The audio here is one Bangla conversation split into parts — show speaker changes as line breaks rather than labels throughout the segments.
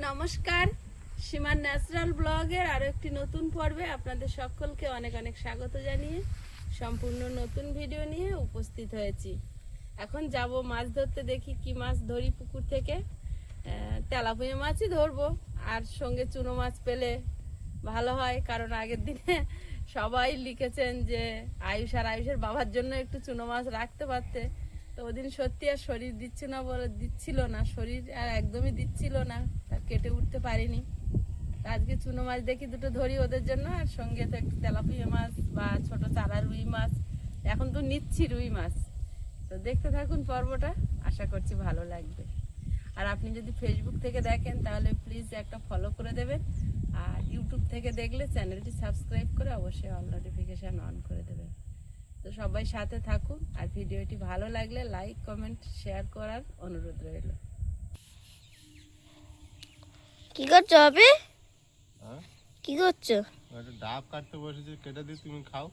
নমস্কার, সীমার ন্যাচারাল ব্লগের আরো একটি নতুন পর্বে আপনাদের সকলকে অনেক অনেক স্বাগত জানিয়ে সম্পূর্ণ নতুন ভিডিও নিয়ে উপস্থিত হয়েছি। এখন যাব মাছ ধরতে, দেখি কি মাছ ধরি পুকুর থেকে। তেলাপিয়া মাছই ধরবো, আর সঙ্গে চুনো মাছ পেলে ভালো হয়, কারণ আগের দিনে সবাই লিখেছেন যে আয়ুষের বাবার জন্য একটু চুনো মাছ রাখতে পারতে। তো ওদিন সত্যি আর শরীর দিচ্ছিল না, শরীর আর একদমই দিচ্ছিল না, তা কেটে উঠতে পারিনি। আজকে চুনো মাছ দেখি দুটো ধরি ওদের জন্য, আর সঙ্গে তো একটু তেলাপিয়া মাছ বা ছোট চারা রুই মাছ। এখন তো নিচ্ছি রুই মাছ। তো দেখতে থাকুন পর্বটা, আশা করছি ভালো লাগবে। আর আপনি যদি ফেসবুক থেকে দেখেন তাহলে প্লিজ একটা ফলো করে দেবেন, আর ইউটিউব থেকে দেখলে চ্যানেলটি সাবস্ক্রাইব করে অবশ্যই অল নোটিফিকেশান অন করে দেবেন। তো সবাই সাথে থাকুন, আর ভিডিওটি ভালো লাগলে লাইক কমেন্ট শেয়ার করার অনুরোধ রইল।
কি করছো হবে?
হ্যাঁ,
কি করছো?
একটা ডাব কাটতে বসেছি, কেটে দিই, তুমি খাও।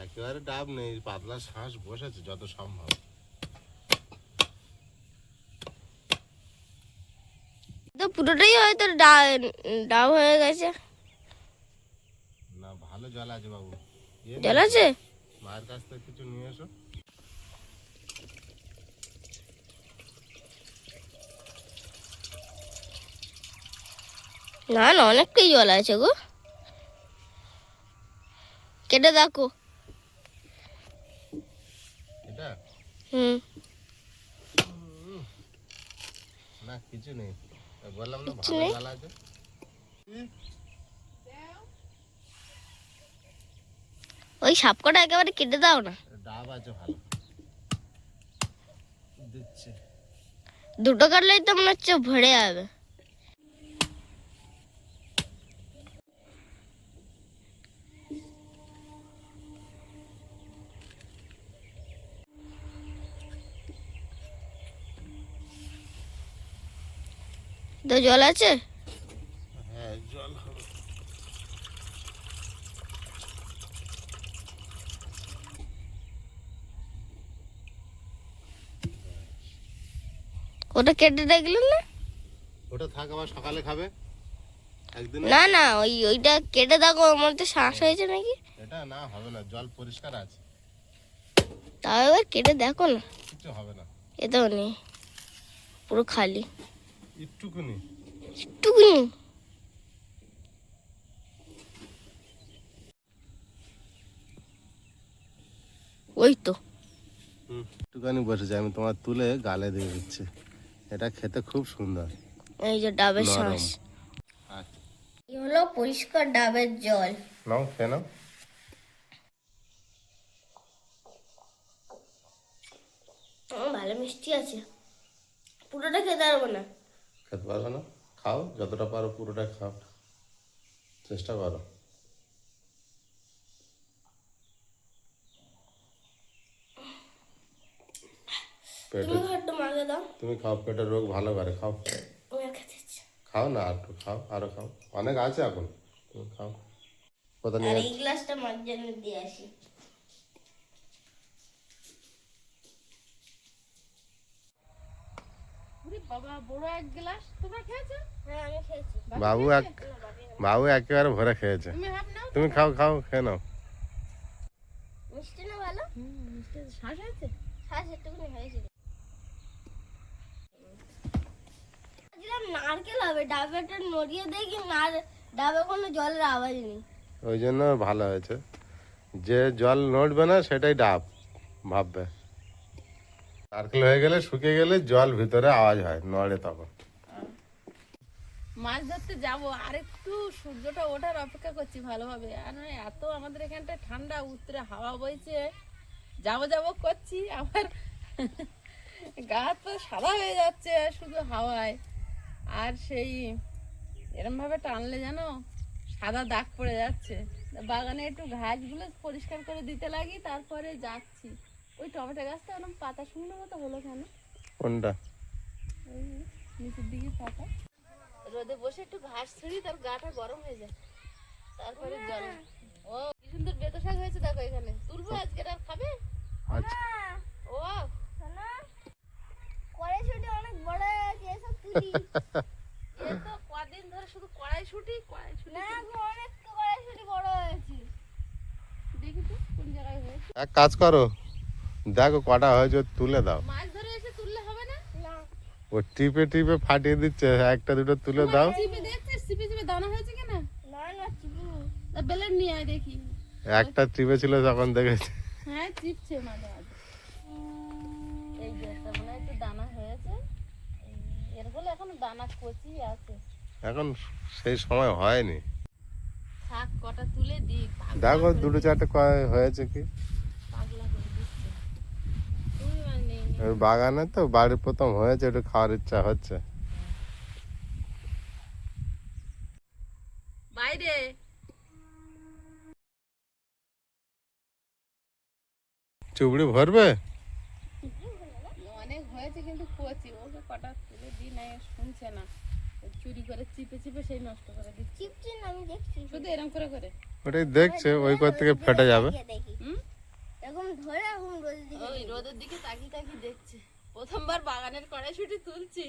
একেবারে ডাব নেই, পাতলা শ্বাস বসেছে যত সম্ভব।
তো পুরোটাই হয়তো ডাব হয়ে গেছে।
না, ভালো জল আছে বাবু।
জল আছে?
মায়ের কাছ থেকে কিছু নিয়ে এসো।
না না, অনেকটাই জল আছে গো। কেটে দেখো।
এটা না, কিছু নেই, বললাম না
কিছু
ভালো
নেই?
জল আছে।
ওই সাপ কটা একেবারে কেটে দাও না।
ডাব আছে ভালো, দিচ্ছে।
দুটো কাটলেই তো মনে হচ্ছে ভরে যাবে। তো জল আছে?
হ্যাঁ, জল হবে।
ওটা কেটে দেখলেন না?
ওটা থাক, আবার সকালে খাবে একদিন।
না না, ওইটা কেটে দেখো, আমার মধ্যে শ্বাস হয়েছে নাকি।
এটা না, হবে না, জল পরিষ্কার আছে।
তাও এবার কেটে দেখো না।
কিছু হবে না,
এটাও নেই, পুরো খালি।
একটুকুনি।
একটুকুনি? ওই তো
একটুখানি বসেছে, আমি তোমার তুলে গালে দিয়ে দিচ্ছি। এটা খেতে খুব সুন্দর,
এই যে ডাবের
নরম।
শ্বাস। এই হলো পরিষ্কার ডাবের জল।
নাও, খেয়ে নাও।
ভালো মিষ্টি আছে। পুরোটা খেতে পারবো না।
খেতে পারবে না? খাও, যতটা পারো পুরোটা খাও, চেষ্টা করো। পেটে,
তুমি একটু মাকে দাও।
তুমি খাও, পেটের রোগ ভালো করে, খাও।
আমি আর খেতে ইচ্ছে।
খাও না, আর একটু খাও, আরো খাও, অনেক আছে এখন, তুমি খাও। কোথা
আর
নিয়ে
এই গ্লাসটা মার জন্য দিয়ে আসি।
বাবা, বড় এক গ্লাস তোমরা খেয়েছো?
হ্যাঁ, আমি খেয়েছি।
বাবু একেবারে ভরে খেয়েছে।
তুমি হাফ নাও।
তুমি খাও, খাও, খেয়ে নাও।
মিষ্টি না ভালো?
মিষ্টি শ্বাস আছে।
শ্বাস একটুখানি হয়েছে। নারকেল হবে, ডাবেটা নড়িয়ে দেখি ডাবে কোনো জলের আওয়াজ নেই।
ওই জন্য ভালো হয়েছে, যে জল নড়বে না সেটাই ডাব ভাববে। নারকেল হয়ে গেলে, শুকিয়ে গেলে জল ভিতরে আওয়াজ হয়, নড়ে তখন।
মাছ ধরতে যাবো, আর একটু সূর্যটা ওঠার অপেক্ষা করছি ভালোভাবে। আর এত আমাদের এখানটা ঠান্ডা, উত্তরে হাওয়া বইছে, যাবো করছি, আমার গা তো সাদা হয়ে যাচ্ছে শুধু হাওয়ায়। আর সেই এরম ভাবে টানলে যেন সাদা দাগ পড়ে যাচ্ছে। বাগানে একটু ঘাসগুলো পরিষ্কার করে দিতে লাগি, তারপরে যাচ্ছি। ওই টমেটো গাছটা ওরকম পাতা শুকনো মতো হলো কেন?
কোনটা?
ওই নিচের দিকে পাতা। রোদে বসে একটু ঘাস ছিঁড়ি, তার গাটা গরম হয়ে যায়, তারপরে জল। ও কি সুন্দর বেতো শাক হয়েছে দেখো এখানে, তুলবো আজকে আর খাবে?
আচ্ছা
ও
কড়াইশুঁটি অনেক বড় হয়ে গেছে, এসব তুলি।
এ তো কদিন ধরে শুধু কড়াইশুঁটি
না গো, অনেক তো কড়াইশুঁটি বড় হয়েছে।
দেখি তো কোন জায়গায় হয়েছে।
এক কাজ করো, দেখো কটা হয়েছে তুলে দাও।
মাছ ধরে এসে তুললে হবে না?
না
ও টিপে টিপে ফাটিয়ে দিচ্ছে, একটা দুটো তুলে দাও।
চিপে দেখছিস, চিপে চিপে দানা হয়েছে কিনা?
না না চিপিনি।
তা বেলের নিয়ে আয় দেখি।
একটা টিপে ছিল যখন দেখেছি।
হ্যাঁ চিপছে মাঝে মাঝে। এই যে একটা মনে হয় একটু দানা হয়েছে, এর ফলে এখন দানা কচি আছে।
এখন সেই সময় হয়নি।
শাক কটা তুলে দিই,
দেখো দুটো চারটে হয়েছে কি।
পাগলা করে দিচ্ছে। তুমি মানে
ওই বাগানে তো বাড়ির প্রথম হয়েছে, একটু খাওয়ার ইচ্ছা হচ্ছে।
বাইরে
চুবড়ি ভরবে?
অনেক হয়েছে কিন্তু কচি, ওকে কটা তুলে দিই না, শুনছে না, ও চুরি করে চিপে চিপে সেই নষ্ট করে দিচ্ছে।
চিপছি না, আমি দেখছি।
শুধু এরকম করে করে।
ওটাই দেখছে, ওই কর থেকে ফেটে যাবে।
দেখি
হুম?
এরকম ধরে এখন রোদের দিকে
ওই রোদের দিকে তাকিয়ে তাকিয়ে দেখছে। প্রথমবার বাগানের কড়াইশুঁটি তুলছি।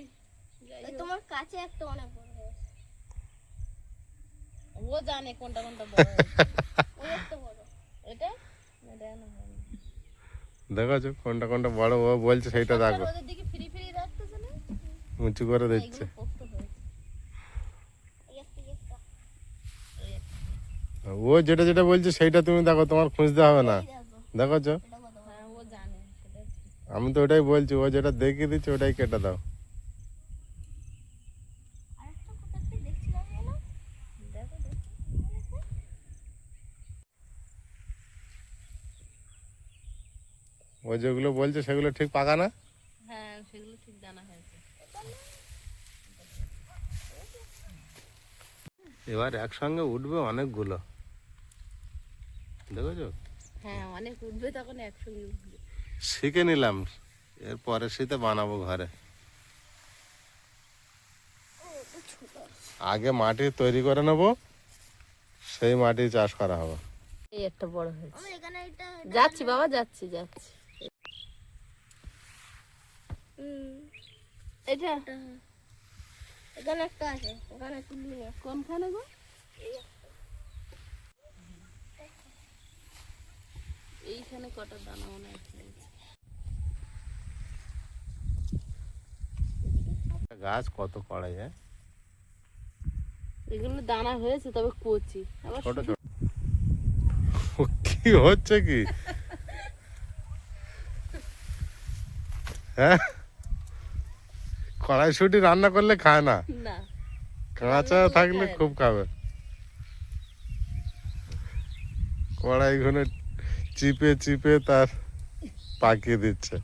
যাই
ওই
হোক,
তোমার কাছে একটা অনেক বড় হয়েছে।
ও জানে কোনটা কোনটা বড় হয়েছে।
অনেক তো বড়।
এটা এটা এখনো হয়নি।
দেখো কোনটা কোনটা বড়, ও বলছে সেইটা দেখো।
রোদের দিকে ফিরি ফিরি রাখতেছে না,
উঁচু করে দিচ্ছে।
এগুলো পোক্ত হয়েছে।
এই একটা, এই একটা।
এই একটা।
ও যেটা যেটা বলছে সেইটা তুমি দেখো, তোমার খুঁজতে হবে না।
এই দেখো,
দেখো
এটা কত বড়।
হ্যাঁ ও জানে সেটা ঠিক।
আমি তো ওটাই বলছি, ও যেটা দেখিয়ে দিচ্ছে ওটাই কেটে দাও।
আরেকটা কোথাতে দেখছিলাম যেন।
দেখো দেখো।
ও যেগুলো বলছে সেগুলো ঠিক পাকা না।
হ্যাঁ সেগুলো ঠিক জানা হয়েছে।
এবার একসঙ্গে উঠবে অনেকগুলো, দেখেছো?
হ্যাঁ অনেক উঠবে, তখন একসঙ্গে উঠবে।
শিখে নিলাম, এর পরের শীতে বানাবো ঘরে। আগে মাটি তৈরি করে নেবো, সেই মাটি চাষ করা হবে।
এই একটা বড় হয়েছে।
আমার এখানে এটা
যাচ্ছি বাবা, যাচ্ছি যাচ্ছি। এটা
এখানে একটা আছে, ওখানে তুলবি না।
কোনখানে গো? এইখানে কটা দানা মনে হচ্ছে।
গাছ কত কড়াই, হ্যাঁ
এগুলো দানা হয়েছে, তবে কচি আবার।
ছোট ছোট। কি হচ্ছে কি? হ্যাঁ, কড়াইশুঁটি রান্না করলে খায় না,
না
কাঁচা থাকলে খুব খাবে। কড়াই ঘুনে চিপে চিপে তার পাকিয়ে দিচ্ছে।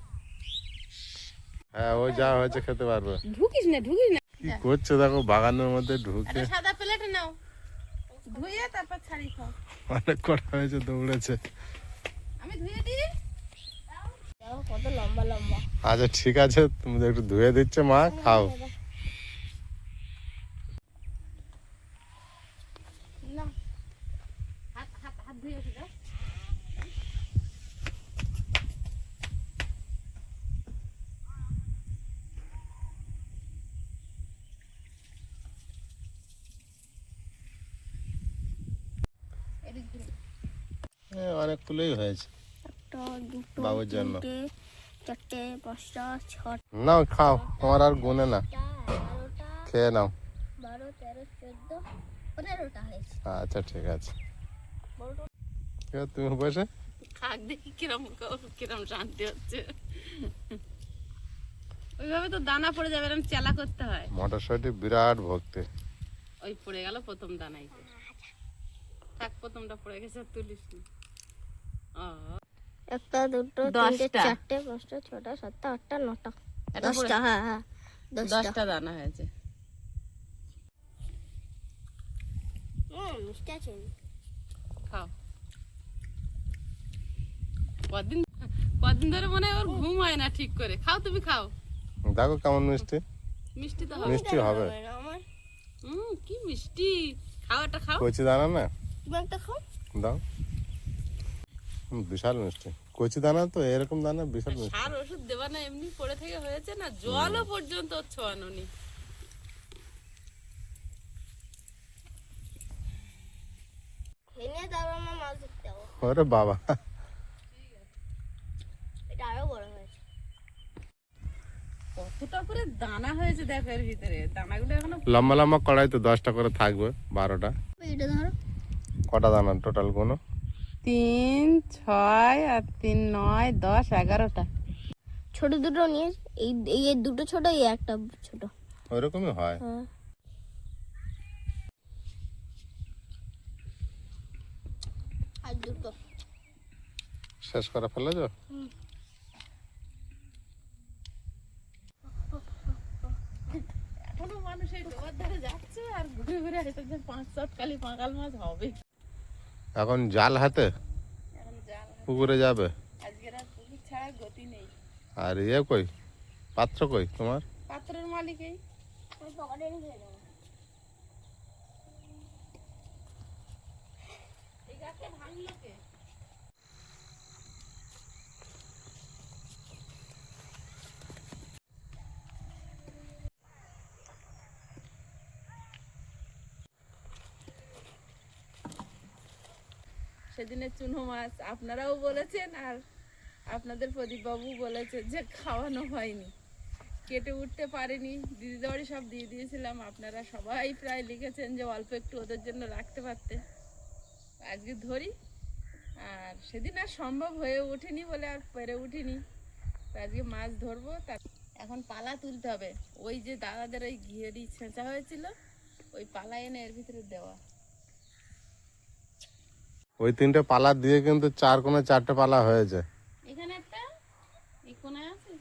হ্যাঁ, ও যা হয়েছে খেতে পারবে।
ঢুকিস না ঢুকিস না।
কি করছে দেখো, বাগানের মধ্যে ঢুকে।
একটা সাদা প্লেটে নাও, ধুয়ে তারপর ছাড়ি খাও।
অনেক কটা হয়েছে, দৌড়েছে।
আমি ধুয়ে দিই।
দেখো কত লম্বা লম্বা।
আচ্ছা ঠিক আছে, তুমি একটু ধুয়ে দিচ্ছে মা, খাও।
না হাত হাত হাত ধুয়ে এসে যাও। এদিক ঘুরে।
হ্যাঁ, অনেকগুলোই হয়েছে
একটা, দুটো,
বাবুর জন্য।
তিনটে, চারটে, পাঁচটা, ছটা,
নাও খাও, তোমার আর গুনে না,
11টা,
খেয়ে নাও।
12, 13, 14, 15টা হয়েছে।
আচ্ছা ঠিক আছে,
বড়টা
এবার তুমি বসে।
খাক দেখি কিরম কিরম শান্তি হচ্ছে। ওইভাবে তো দানা পড়ে যাবে, এরকম চেলা করতে হয়।
মটরশুঁটি বিরাট ভক্তি।
ওই পড়ে গেল প্রথম দানাই। থাক, প্রথমটা পড়ে গেছে, তুলিস না। ও,
একটা, দুটো,
10টা।
তিনটে, চারটে, পাঁচটা, ছটা, সাতটা, আটটা, নটা,
এটা
10টা। হ্যাঁ হ্যাঁ 10টা।
10টা দানা হয়েছে।
মিষ্টি আছে।
খাও। কদিন কদিন ধরে মনে হয় ওর ঘুম হয় না ঠিক করে। খাও, তুমি খাও।
দেখো কেমন মিষ্টি।
মিষ্টি তো হবে।
মিষ্টি হবে।
আমার
কি মিষ্টি, খাওয়াটা খাও।
কচি দানা না,
তুমি একটা খাও।
দাও। বিশাল মিষ্টি কচি দানা, তো এরকম দানা বিশাল মিষ্টি।
সার ওষুধ দেবা না, এমনি পড়ে থেকে হয়েছে না, জলও পর্যন্ত ছোঁয়ানো নি।
খেয়ে নিয়ে তারপর আমার মাছ ধরতে যাবো।
ওরে বাবা,
এটা আরো বড় হয়েছে।
কতটা করে দানা হয়েছে দেখো এর ভিতরে, দানাগুলো এখনো
লম্বা লম্বা কড়াই তো 10টা করে থাকবে, 12টা।
এটা ধরো।
কটা দানা টোটাল কোনো?
3, 6 আর 3, 9, 10, 11টা।
ছোট দুটো নিয়ে এই এই এর দুটো ছোট, এই একটা ছোট।
ওইরকমই হয়।
হ্যাঁ। আর দুটো।
শেষ করে ফেলেছো?
এখনো মানুষ এই ডোবার ধারে যাচ্ছে আর ঘুরে ঘুরে আসছে যে 5-7 কালি পাঁকাল মাছ হবে।
এখন জাল হাতে
এখন জাল হাতে।
পুকুরে যাবে।
আজকের আর পুকুর ছাড়া গতি নেই।
আর কই, পাত্র কই তোমার?
পাত্রের মালিকই।
আমি পকেটে নিয়ে নেবো।
এই গাছটা ভাঙলো কে? সেদিনের চুনো মাছ আপনারাও বলেছেন আর আপনাদের প্রদীপবাবু বলেছেন যে খাওয়ানো হয়নি, কেটে উঠতে পারেনি, দিদি দড়ি সব দিয়ে দিয়েছিলাম। আপনারা সবাই প্রায় লিখেছেন যে অল্প একটু ওদের জন্য রাখতে পারতে। আজকে ধরি, আর সেদিন আর সম্ভব হয়ে ওঠেনি বলে আর পেরে উঠিনি। তো আজকে মাছ ধরবো, তার এখন পালা তুলতে হবে। ওই যে দাদাদের ওই ঘিয়েরি ছেঁচা হয়েছিল, ওই পালা এনে এর ভিতরে দেওয়া।
ওই 3টে পালা দিয়ে কিন্তু 4 কোণে 4টে পালা হয়েছে।
এখানে একটা, এই কোনায় আছে।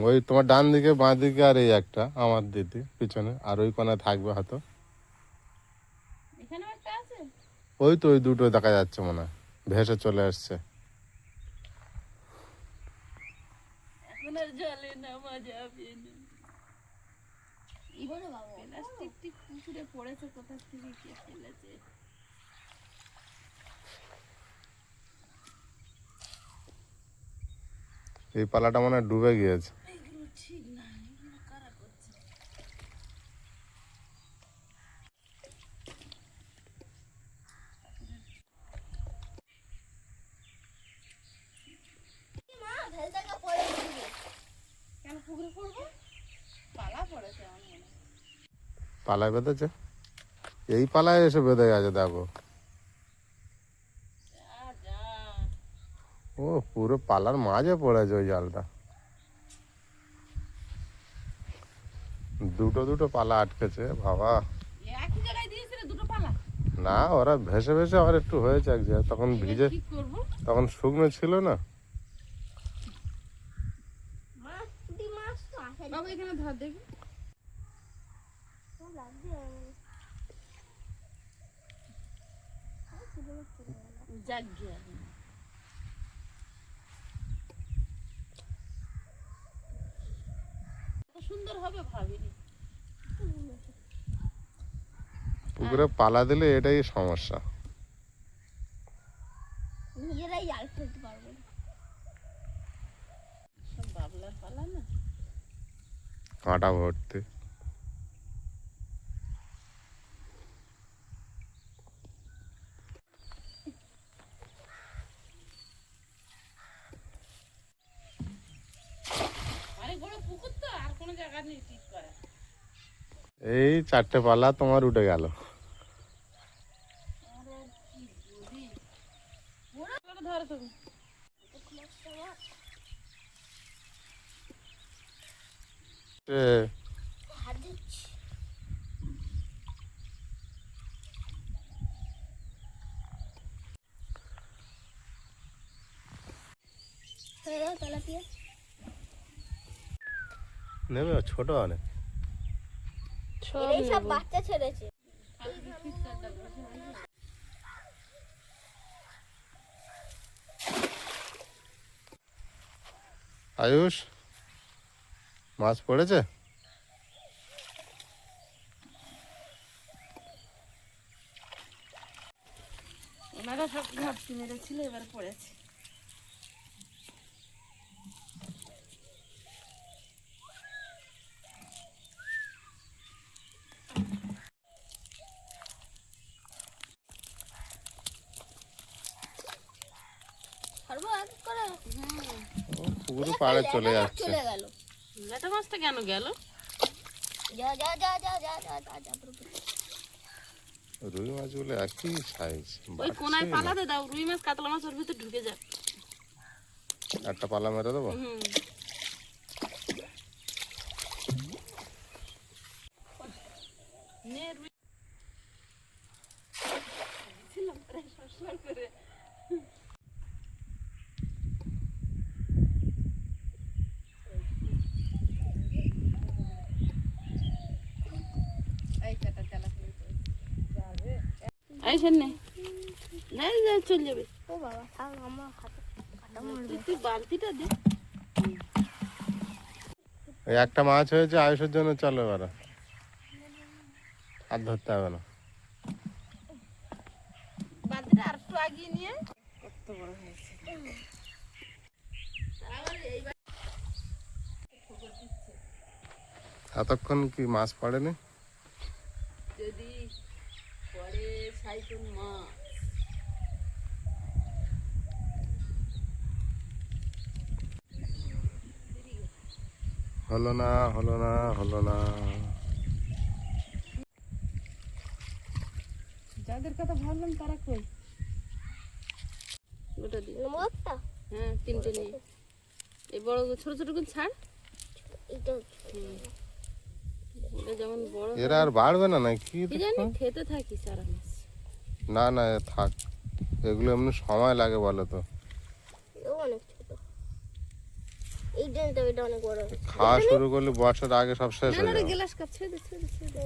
ওই তোমার ডান দিকে বাঁ দিকে, আর এই একটা আমার দিদি পিছনে, আর ওই কোণে থাকবে হয়তো।
এখানেও একটা আছে।
ওই তো ওই দুটো দেখা যাচ্ছে মনে হয়, ভেসে চলে আসছে।
এখন আর জলে নামা যাবে না।
ওরে বাবা।
প্লাস্টিকটি পুকুরে পড়েছে, কোথা থেকে কে ফেলেছে।
এই পালাটা মনে হয় ডুবে গিয়েছে।
এগুলো ঠিক না, এগুলো কারা করছে?
মা ভেল টাকা পড়ে গেছে।
কেন পুকুরে পড়বো? পালা পড়েছে আমার মনে হয়।
পালায় বেঁধেছে, এই পালায় এসে বেঁধে গেছে দেখো।
যা যা।
ও পুরো পালার মাঝে পড়েছে ওই জালটা। দুটো দুটো পালা আটকেছে বাবা।
একই জায়গায় দিয়েছিলে দুটো পালা?
না, ওরা ভেসে ভেসে আবার একটু হয়েছে এক জায়গায়, তখন ভিজে,
কি করবো?
তখন শুকনো ছিল না।
মাছ পুঁটি মাছ তো আসে না।
বাবা এখানে ধর দেখি।
লাগছে।
যাক গিয়া। এত সুন্দর হবে ভাবিনি।
পুকুরে পালা দিলে এটাই সমস্যা।
নিজেরাই জাল ফেলতে পারবো না।
সব বাবলার পালা না।
কাঁটা ভর্তি।
অনেক বড় পুকুর তো, আর কোনো জায়গা নেই ঠিক করা।
এই 4টে পালা তোমার উঠে গেল।
আর আর কি বলি, ওরা করে ধরো তুমি।
হাত দিচ্ছি। তেলাপিয়া
নেবে ছোট অনেক।
এই সব বাচ্চা ছেড়েছে।
আয়ুষ, মাছ পড়েছে?
বৃষ্টি মেরেছিল, এবার পড়েছে।
ছাড়বো এক করে।
ও পুকুরে পাড়ে চলে যাচ্ছে।
চলে গেল।
ল্যাটা মাছটা কেন গেল?
যা যা যা যা যা যা যা যা।
রুই মাছগুলো একই সাইজ।
ওই কোনায় পালাতে দাও, রুই মাছ কাতলা মাছ ওর ভিতরে ঢুকে যাবে।
একটা পালা মেরে দেবো।
হুম। নে রুই। ছিলাম প্রায় সরসর করে। এই শোনে, না না চলে যাবে।
ও বাবা, থাক আমার হাতে কাটা মারবে।
তুই বালতিটা দে।
এই একটা মাছ হয়েছে আয়ুষের জন্য, চলো এবার আর ধরতে হবে না।
বালতিটা আর একটু আগিয়ে নিয়ে। কত বড় হয়েছে।
এতক্ষণ কি মাছ পড়েনি?
যদি পরে সাইকুন মাছ।
হলো না, হলো না, হলো না।
যাদের কথা ভাবলাম তারা কই? গোটা দিয়ে।
নেবো একটা?
হ্যাঁ, তিনটে নিয়ে। এই বড় ছোট ছোট করে ছাড়।
এইটা
এটা যেমন বড়
এরা আর বাড়বে না নাকি?
কি জানি, খেতে থাকি সারা মাছ।
না না, এ থাক। এগুলো এমনি সময় লাগে বলো তো।
এও অনেক ছোট। এইটা তো এটা অনেক বড়।
খাওয়া শুরু করলে বর্ষার আগে সব শেষ
না
হয়ে
না রে,
যাবে।
গ্লাস কাপ ছেড়ে দে, ছেড়ে দে, ছেড়ে দে।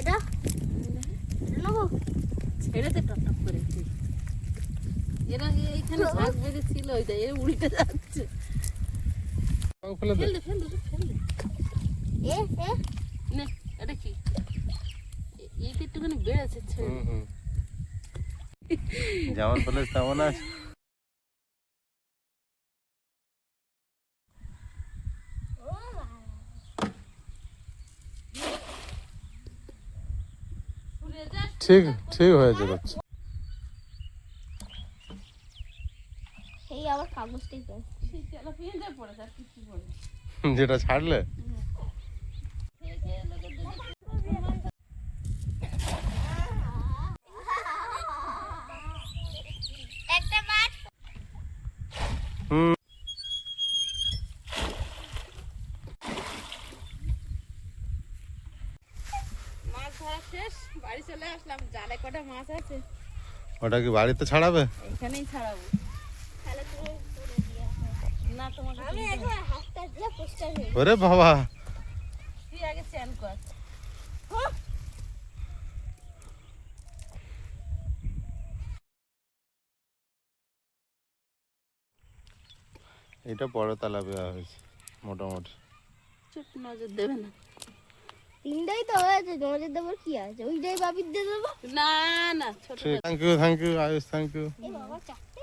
এটা নেবো?
ছেড়ে দে টপ টপ করে তুই। এরা এইখানে ঝাঁক বেঁধে ছিল, ওইটা এর উল্টে যাচ্ছে।
ফেলে দে।
ফেল দে, ফেল দে, ফেল দে।
এ এ
নে, এটা কি? এইটা একটুখানি বেড়েছে, ছেড়ে দে।
হুম। যেমন ফেলেছ তেমন আছে।
ঘুরে যা।
ঠিক ঠিক হয়েছে দেখছি।
এই আবার কাগজটাই পেয়ে।
সেই তেলাপিয়া যা পড়েছে, আর কিছু পড়ে না।
যেটা ছাড়লে
খেয়ে খেয়ে লোকের দেখে
একটা মাছ।
হুম।
মাছ ধরা শেষ, বাড়ি চলে আসলাম। জালে কটা মাছ আছে,
ওটা কি বাড়িতে ছাড়াবে?
এখানেই ছাড়াবো।
তাহলে তুমি করে দিও।
না তোমাকে
আমি
তুলতে হবে।
একবার হাতটা দিয়ে পোস্টার হয়ে
ওরে বাবা,
তুই আগে চ্যান কর।
এটা বড় তেলাপিয়া হয়েছে মোটামুটি।
চুপ, নজর দেবে না।
তিনটাই তো হয়েছে, তোমাদের দেবার কি আছে? ওইটাই বাবির দিয়ে দেবো।
না না, ছোট
ঠিক, thank you Ayush, thank you.
এই বাবা চারটে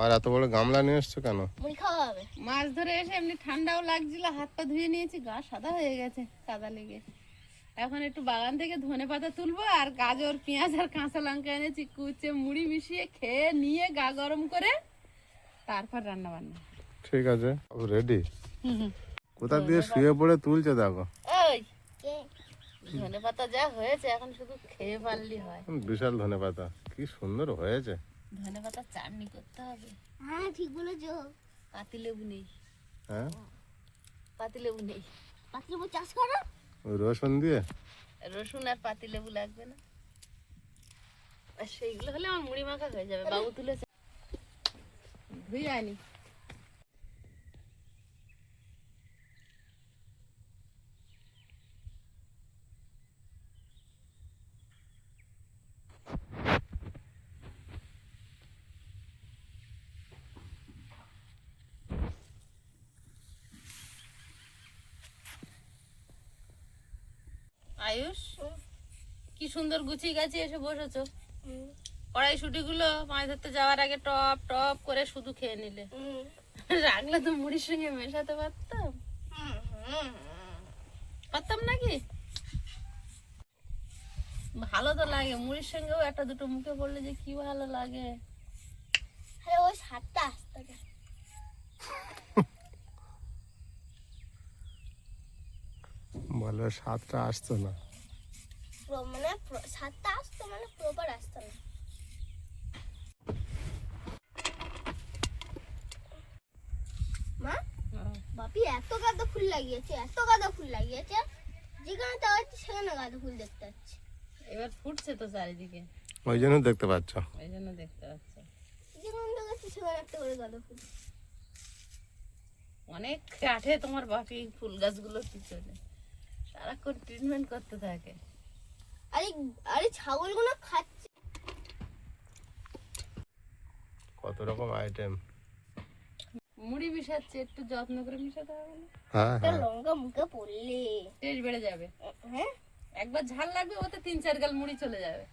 আর এত বড় গামলা নিয়ে এসছো কেন?
মুড়ি খাওয়া হবে।
মাছ ধরে এসে এমনি ঠান্ডাও লাগছিল, হাত পা ধুয়ে নিয়েছি, গা সাদা হয়ে গেছে কাদা লেগে। এখন একটু বাগান থেকে ধনেপাতা তুলবো, আর গাজর, পেঁয়াজ আর কাঁচা লঙ্কা এনেছি, কুচে মুড়ি মিশিয়ে খেয়ে নিয়ে গা গরম করে তারপর রান্না বান্না।
ঠিক আছে, রেডি। কোথা দিয়ে শুয়ে পড়ে তুলছে দেখো।
ওই
কে?
ধনেপাতা যা হয়েছে, এখন শুধু খেয়ে পারলি হয়।
বিশাল ধনেপাতা, কি সুন্দর হয়েছে।
ধনেপাতা চাটনি করতে হবে।
হ্যাঁ ঠিক বলেছো।
পাতিলেবু নেই,
হ্যাঁ,
পাতিলেবু নেই।
পাতিলেবু চাষ করো?
ওই রসুন দিয়ে।
রসুন আর পাতিলেবু লাগবে না, আর সেইগুলো হলে আমার মুড়ি মাখা হয়ে যাবে। বাবু তুলেছে, ধুই আনি। আয়ুষ, কি সুন্দর গুছিয়ে গাছিয়ে এসে বসেছো। কড়াইশুটিগুলো মাছ ধরতে যাওয়ার আগে টপ টপ করে শুধু খেয়ে নিলে, রাখলে তো মুড়ির সঙ্গে মেশাতে পারতাম। পারতাম নাকি? ভালো তো লাগে, মুড়ির সঙ্গেও একটা দুটো মুখে পড়লে যে কি ভালো লাগে।
আরে ওই স্বাদটা আসতে হবে।
বলবে স্বাদটা আসতো না।
মানে স্বাদটা আসতো মানে প্রপার আসতো না। মা, বাপি এত গাঁদা ফুল লাগিয়েছে, এত গাঁদা ফুল লাগিয়েছে, যেখানে তাকাচ্ছি সেখানে গাঁদা ফুল দেখতে পাচ্ছি।
এবার ফুটছে তো চারিদিকে,
ওই জন্য দেখতে পাচ্ছ।
এই জন্য দেখতে পাচ্ছ।
যেখানে তাকাচ্ছি সেখানে একটা করে গাঁদা ফুল।
অনেক কাঠে তোমার বাপি ফুল গাছগুলোর পিছনে, সারাক্ষণ ট্রিটমেন্ট করতে থাকে।
আরে আরে ছাগলগুলো খাচ্ছে।
কত রকম আইটেম।
মুড়ি মিশাচ্ছে, একটু যত্ন করে মিশাতে হবে না?
হ্যাঁ
একটা
হ্যাঁ,
লঙ্কা মুখে পড়লে
টেস্ট বেড়ে যাবে।
হ্যাঁ,
একবার ঝাল লাগবে, ওতে 3-4 গাল মুড়ি চলে যাবে।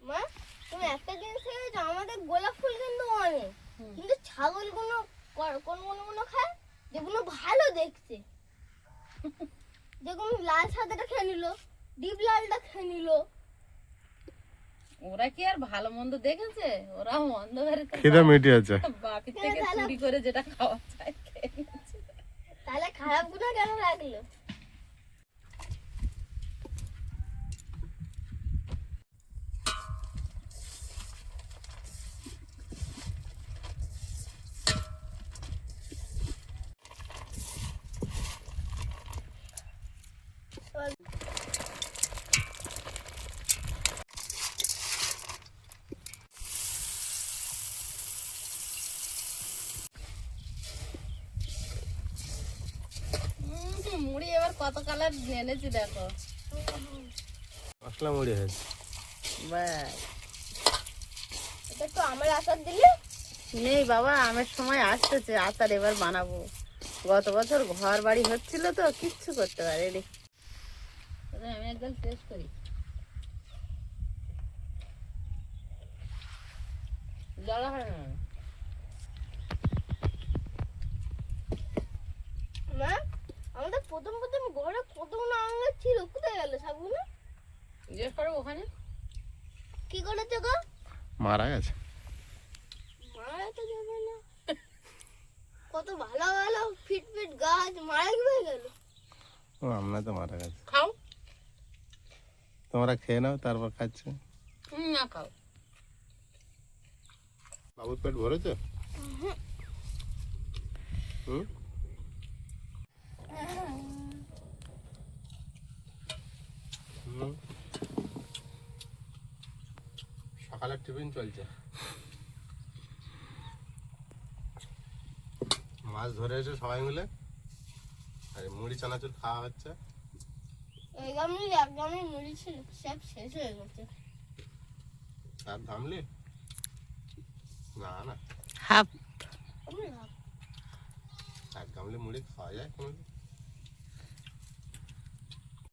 মা তুমি একটা জিনিস দেখেছো, আমাদের গোলাপ ফুল কিন্তু অনেক, কিন্তু ছাগলগুলো কোনগুলো খায় যেগুলো ভালো দেখতে, যেগুলো লাল সাদাটা খেয়ে নিল, ডিপ লালটা খেয়ে নিল।
ওরা কি আর ভালো মন্দ দেখেছে? ওরা অন্ধকারে তো
খিদে মিটিয়েছে।
বাপি থেকে চুরি করে যেটা খাওয়া যায় খেয়ে নিয়েছে।
তাহলে খারাপ গুলো কেন লাগলো?
মুড়ি এবার কত কালার এনেছি দেখো।
মশলা মুড়ি হয়েছে।
ব্যাস,
এটা তো আমার আচার দিলে।
নেই বাবা, আমের সময় আসতেছে, আচার এবার বানাবো। গত বছর ঘর বাড়ি হচ্ছিল তো কিচ্ছু করতে পারিনি। আমি একদম টেস্ট করি। জল হয় না।
মা, আমাদের প্রথম ঘরে কতগুলো আম গাছ ছিল, কোথায় গেল সবগুলো?
জিজ্ঞেস করো ওখানে।
কি করেছে গো?
মারা গেছে।
মারা তো যাবে না, কত ভালো ভালো ফিট ফিট গাছ মারা গিয়ে গেল।
ও আমরা তো মারা গেছে।
খাও।
তোমরা খেয়ে নাও, তারপর খাচ্ছে।
না খাও।
বাবুর পেট ভরেছে? হুম, হুম। সকালের টিফিন চলছে, মাছ ধরে এসে সবাই মিলে আর মুড়ি চানাচুর খাওয়া হচ্ছে।
এক গামলি মুড়ি ছিল, সব শেষ হয়ে গেছে।
আর থামলি না না,
হাফ।
আমি না,
এক গামলি মুড়ি খাওয়া যায় কোনোদিন?